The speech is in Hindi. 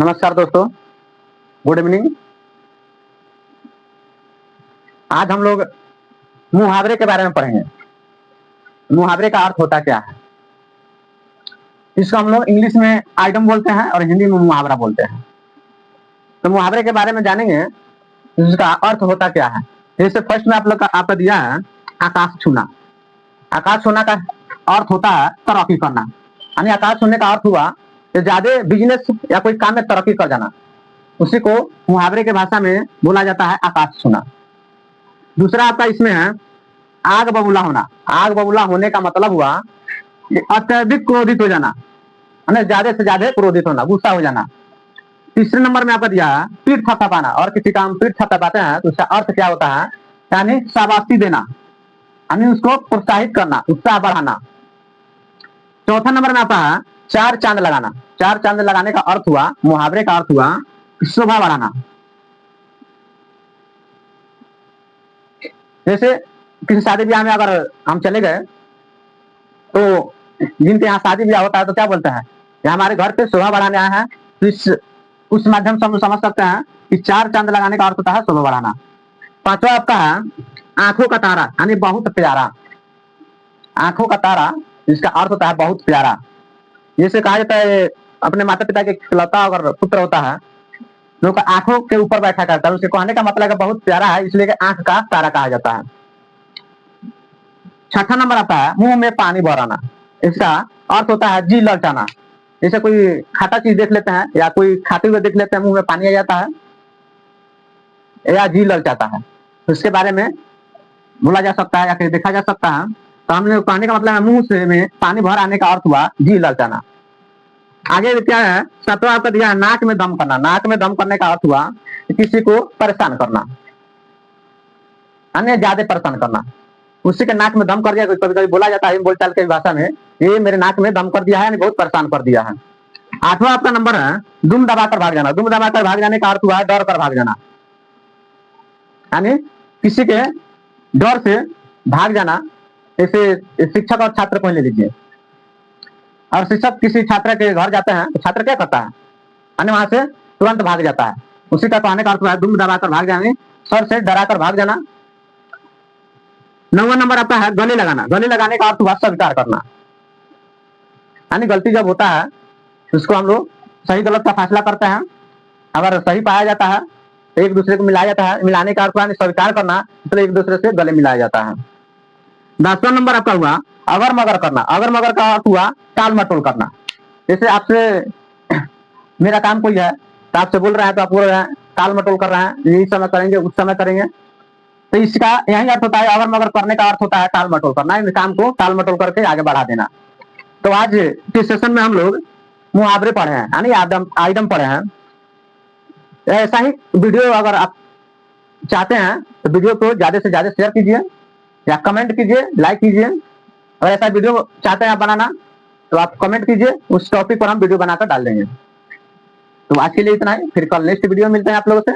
नमस्कार दोस्तों, गुड इवनिंग। आज हम लोग मुहावरे के बारे में पढ़ेंगे। मुहावरे का अर्थ होता क्या है, इसको हम लोग इंग्लिश में आइटम बोलते हैं और हिंदी में मुहावरा बोलते हैं। तो मुहावरे के बारे में जानेंगे, इसका अर्थ होता क्या है। जैसे फर्स्ट में आप लोग आपका दिया है आकाश छूना। आकाश छूना का अर्थ होता है तरक्की करना, यानी आकाश छूने का अर्थ हुआ कि ज्यादा बिजनेस या कोई काम में तरक्की कर जाना, उसी को मुहावरे के भाषा में बोला जाता है आकाश छूना। दूसरा आपका इसमें है आग बबूला होना। आग बबूला होने का मतलब हुआ कि अत्यधिक क्रोधित हो जाना, यानी ज्यादा से ज्यादा क्रोधित होना, गुस्सा हो जाना। तीसरे नंबर में आपका दिया है पीठ थपथपाना, और किसी का हम पीठ थपथपाते हैं तो उसका अर्थ क्या होता है, यानी शाबाशी देना, यानी उसको प्रोत्साहित करना, उत्साह बढ़ाना। चौथा नंबर में आता है चार चांद लगाना। चार चांद लगाने का अर्थ हुआ, मुहावरे का अर्थ हुआ शोभा बढ़ाना। जैसे किसी शादी ब्याह में अगर हम चले गए तो जिनके यहाँ शादी ब्याह होता है तो क्या बोलते हैं, ये हमारे घर पे शोभा बढ़ाने आए हैं। तो उस माध्यम से हम समझ सकते हैं कि चार चांद लगाने का अर्थ होता है शोभा बढ़ाना। पांचवा आपका है आंखों का तारा, यानी बहुत प्यारा। आंखों का तारा, इसका अर्थ होता है बहुत प्यारा। जैसे कहा जाता है अपने माता पिता के इकलौता अगर पुत्र होता है जो आंखों के ऊपर बैठा करता है, उसके कहने का मतलब है बहुत प्यारा है, इसलिए आंख का तारा कहा जाता है। छठा नंबर आता है मुंह में पानी भर आना। इसका अर्थ होता है जी ललचाना। जैसे कोई खाटा चीज देख लेते हैं या कोई खाते हुए देख लेते हैं, मुंह में पानी आ जाता है या जी ललचाता है, तो इसके बारे में बोला जा सकता है या कहीं देखा जा सकता है। तो हमने कहने का मतलब है मुंह से में पानी भर आने का अर्थ हुआ जी ललचाना। आगे क्या है, सातवां आपका दिया है नाक में दम करना। नाक में दम करने का अर्थ हुआ किसी को परेशान करना, अन्य ज्यादा परेशान करना। उसी के नाक में दम कर दिया, कभी कभी बोला जाता है बोलचाल की भाषा में, ये मेरे नाक में दम कर दिया है, बहुत परेशान कर दिया है। आठवां आपका नंबर है दुम दबाकर भाग जाना। दुम दबाकर भाग जाने का अर्थ हुआ डर कर भाग जाना, यानी किसी के डर से भाग जाना। जैसे शिक्षक और छात्र को ले लीजिए, और शिक्षक किसी छात्र के घर जाते हैं तो छात्र क्या करता है, यानी वहां से तुरंत भाग जाता है। उसी का कहने का अर्थ हुआ दुम दबाकर भाग जाने, सर से डराकर भाग जाना। नौवां नंबर आता है गले लगाना। गले लगाने का अर्थ हुआ स्वीकार करना, यानी गलती जब होता है उसको हम लोग सही गलत का फैसला करते हैं, अगर सही पाया जाता है तो एक दूसरे को मिलाया जाता है। मिलाने का अर्थ हुआ स्वीकार करना, इसलिए एक दूसरे से गले मिलाया जाता है। 10वां नंबर आपका हुआ अगर मगर करना। अगर मगर का अर्थ हुआ टाल मटोल करना। जैसे आपसे मेरा काम कोई है तो आपसे बोल रहे हैं तो आप बोल रहे हैं टाल मटोल कर रहे हैं, यही समय करेंगे उस समय करेंगे, तो इसका यही अर्थ होता है। अगर मगर करने का अर्थ होता है टाल मटोल करना, इन काम को टाल मटोल करके आगे बढ़ा देना। तो आज के सेशन में हम लोग मुहावरे पढ़े हैं, यानी आइटम पढ़े हैं। ऐसा ही वीडियो अगर आप चाहते हैं तो वीडियो को ज्यादा से ज्यादा शेयर कीजिए या कमेंट कीजिए, लाइक कीजिए। अगर ऐसा वीडियो चाहते हैं आप बनाना तो आप कमेंट कीजिए, उस टॉपिक पर हम वीडियो बनाकर डाल देंगे। तो आज के लिए इतना ही, फिर कल नेक्स्ट वीडियो मिलते हैं आप लोगों से।